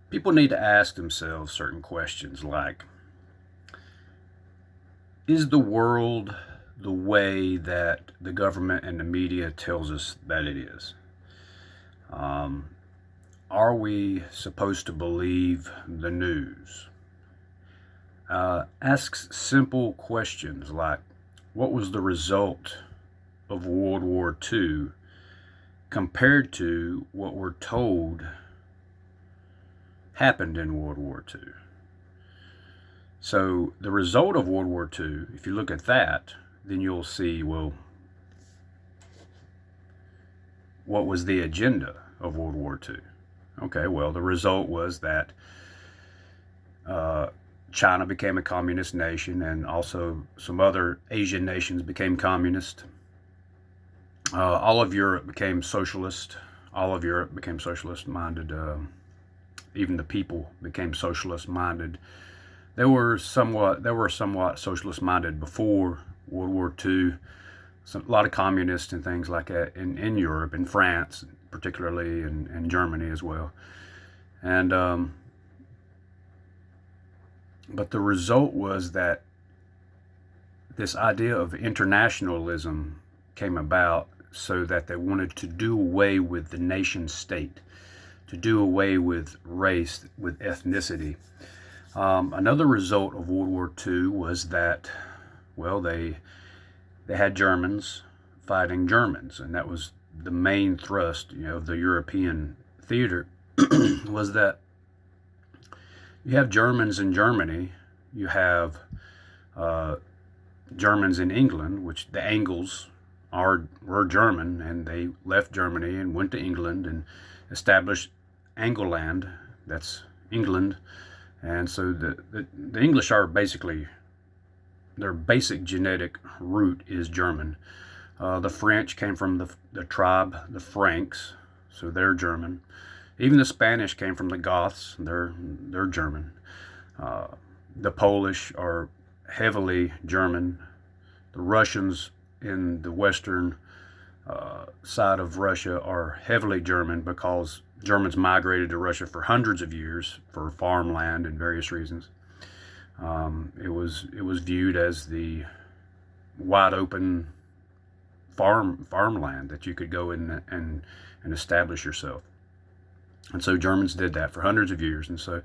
People need to ask themselves certain questions like, is the world the way that the government and the media tells us that it is? Um, are we supposed to believe the news? Asks simple questions like, what was the result of World War II compared to what we're told happened in World War II? So the result of World War II, if you look at that, then you'll see, well, what was the agenda of World War II? Okay, well, the result was that China became a communist nation, and also some other Asian nations became communist. All of Europe became socialist. All of Europe became socialist minded. Even the people became socialist minded. They were somewhat socialist minded before World War II. A lot of communists and things like that in Europe, in France, particularly, and Germany as well. And but the result was that this idea of internationalism came about so that they wanted to do away with the nation state, to do away with race, with ethnicity. Another result of World War II was that, well, they had Germans fighting Germans, and that was the main thrust, of the European theater, was that you have Germans in Germany, you have uh, Germans in England, which the Angles were German, and they left Germany and went to England and established Angleland. That's England, and so the English are basically, their basic genetic root is German. The French came from the tribe, the Franks, so they're German. Even the Spanish came from the Goths, they're German. Uh, the Polish are heavily German. The Russians in the western side of Russia are heavily German because Germans migrated to Russia for hundreds of years for farmland and various reasons. It was viewed as the wide open farmland that you could go in and establish yourself. And so Germans did that for hundreds of years. And so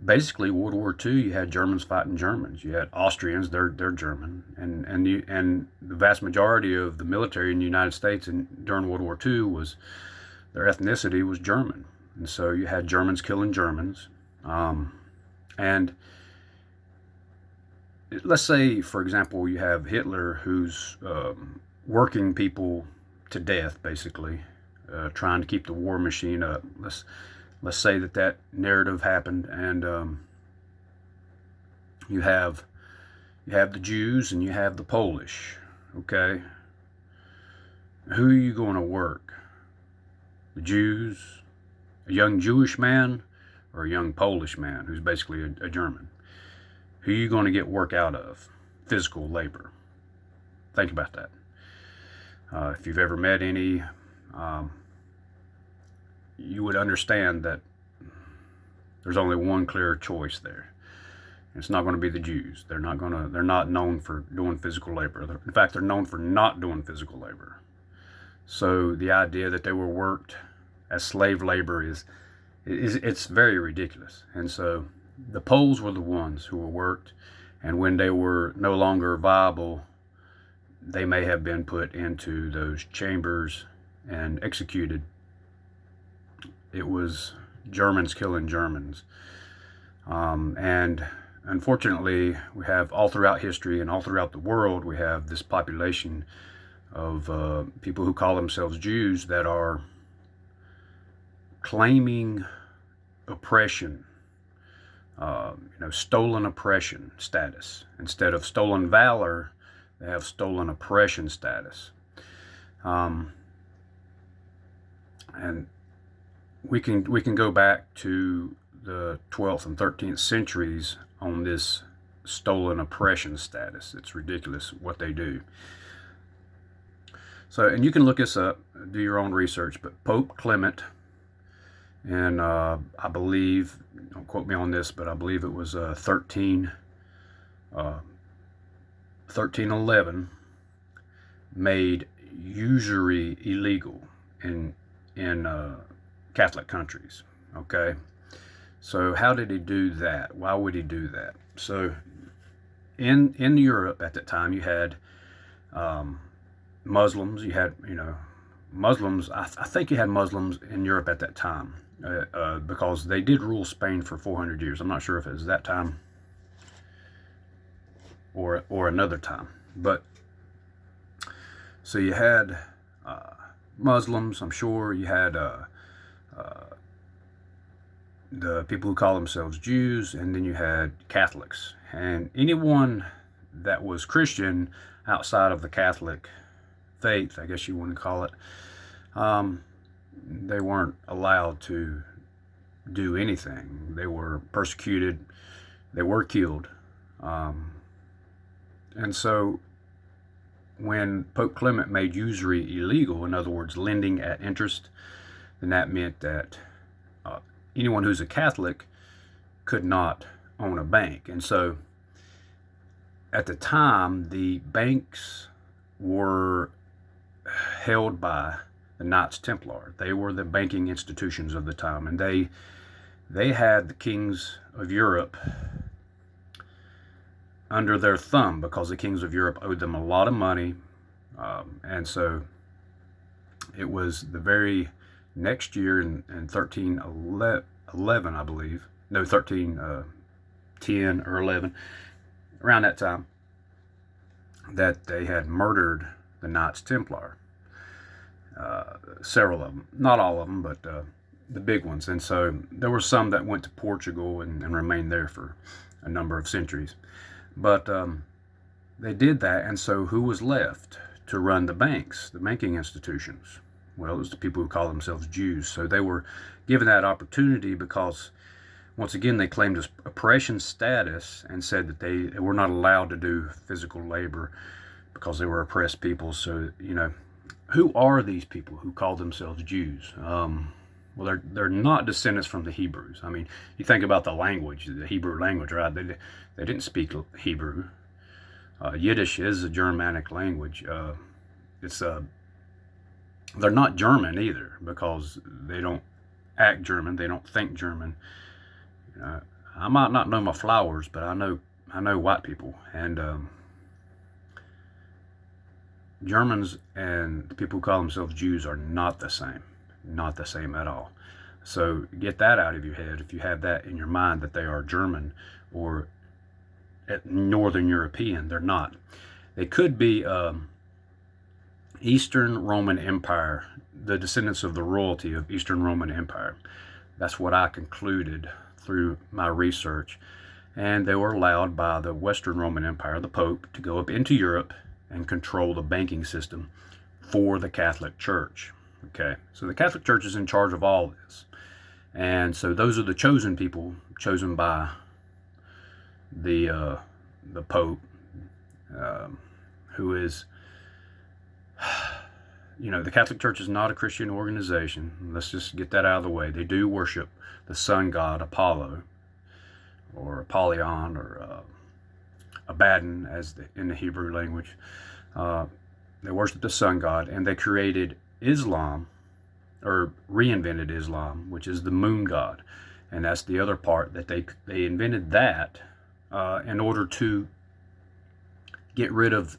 basically World War II, you had Germans fighting Germans. You had Austrians, they're German, and the vast majority of the military in the United States during World War II was, their ethnicity was German. And so you had Germans killing Germans. And let's say, for example, you have Hitler, who's working people to death, basically, trying to keep the war machine up. Let's say that narrative happened, and you have the Jews and you have the Polish. Okay, who are you going to work? The Jews, a young Jewish man, or a young Polish man who's basically a German? Who are you going to get work out of? Physical labor. Think about that. If you've ever met any, you would understand that there's only one clear choice there. It's not going to be the Jews. They're not known for doing physical labor. In fact, they're known for not doing physical labor. So the idea that they were worked as slave labor it's very ridiculous. And so the Poles were the ones who were worked, and when they were no longer viable, they may have been put into those chambers and executed. It was Germans killing Germans. And unfortunately, we have all throughout history and all throughout the world, we have this population of people who call themselves Jews that are claiming oppression, stolen oppression status. Instead of stolen valor, they have stolen oppression status. And we can go back to the 12th and 13th centuries on this stolen oppression status. It's ridiculous what they do. So, and you can look this up, do your own research, but Pope Clement And I believe, don't quote me on this, but I believe it was 1311 made usury illegal in Catholic countries. Okay, so how did he do that? Why would he do that? So in Europe at that time, you had Muslims. You had Muslims. I think you had Muslims in Europe at that time because they did rule Spain for 400 years. I'm not sure if it was that time or another time, but so you had Muslims. I'm sure you had the people who call themselves Jews, and then you had Catholics. And anyone that was Christian outside of the Catholic faith, I guess you want to call it, they weren't allowed to do anything. They were persecuted. They were killed. And so when Pope Clement made usury illegal, in other words, lending at interest, then that meant that anyone who's a Catholic could not own a bank. And so at the time, the banks were held by the Knights Templar. They were the banking institutions of the time, and they had the kings of Europe under their thumb because the kings of Europe owed them a lot of money. And so it was the very next year in 1311, I believe. No, 1310 or 11, around that time, that they had murdered the Knights Templar. Several of them, not all of them, but the big ones. And so there were some that went to Portugal and remained there for a number of centuries. But they did that, and so who was left to run the banks, the banking institutions? Well, it was the people who call themselves Jews. So they were given that opportunity because, once again, they claimed oppression status and said that they were not allowed to do physical labor because they were oppressed people. So, who are these people who call themselves Jews? Well, they're not descendants from the Hebrews. I mean, you think about the language, the Hebrew language, right? They didn't speak Hebrew. Yiddish is a Germanic language. They're not German either because they don't act German. They don't think German. I might not know my flowers, but I know white people, and Germans and the people who call themselves Jews are not the same at all. So get that out of your head if you have that in your mind, that they are German or Northern European. They're not. They could be Eastern Roman Empire, the descendants of the royalty of Eastern Roman Empire. That's what I concluded through my research. And they were allowed by the Western Roman Empire, the Pope, to go up into Europe and control the banking system for the Catholic Church. Okay, so the Catholic Church is in charge of all this. And so those are the chosen people, chosen by the Pope, who is, the Catholic Church is not a Christian organization. Let's just get that out of the way. They do worship the sun god Apollo, or Apollyon, or Abaddon, in the Hebrew language. They worship the sun god, and they created Islam, or reinvented Islam, which is the moon god. And that's the other part, that they invented that in order to get rid of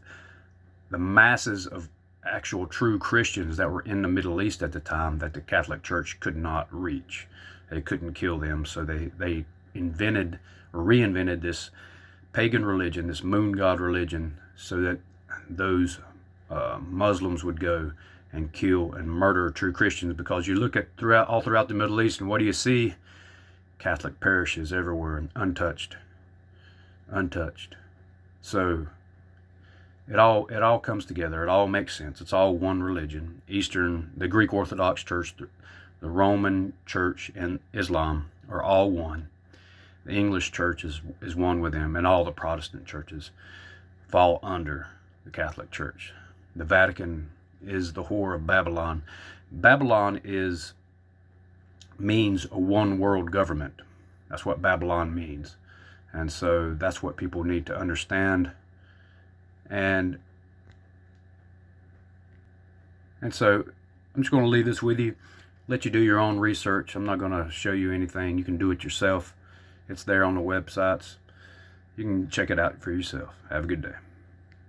the masses of actual true Christians that were in the Middle East at the time that the Catholic Church could not reach. They couldn't kill them, so they invented or reinvented this pagan religion, this moon god religion, so that those Muslims would go and kill and murder true Christians. Because you look at all throughout the Middle East, and what do you see? Catholic parishes everywhere, and untouched. So it all comes together. It all makes sense. It's all one religion. The Greek Orthodox Church, the Roman Church, and Islam are all one. The English Church is one with them, and all the Protestant churches fall under the Catholic Church. The Vatican is the whore of Babylon. Babylon is means a one world government. That's what Babylon means. And so that's what people need to understand. And so I'm just going to leave this with you, let you do your own research. I'm not going to show you anything. You can do it yourself. It's there on the websites. You can check it out for yourself. Have a good day.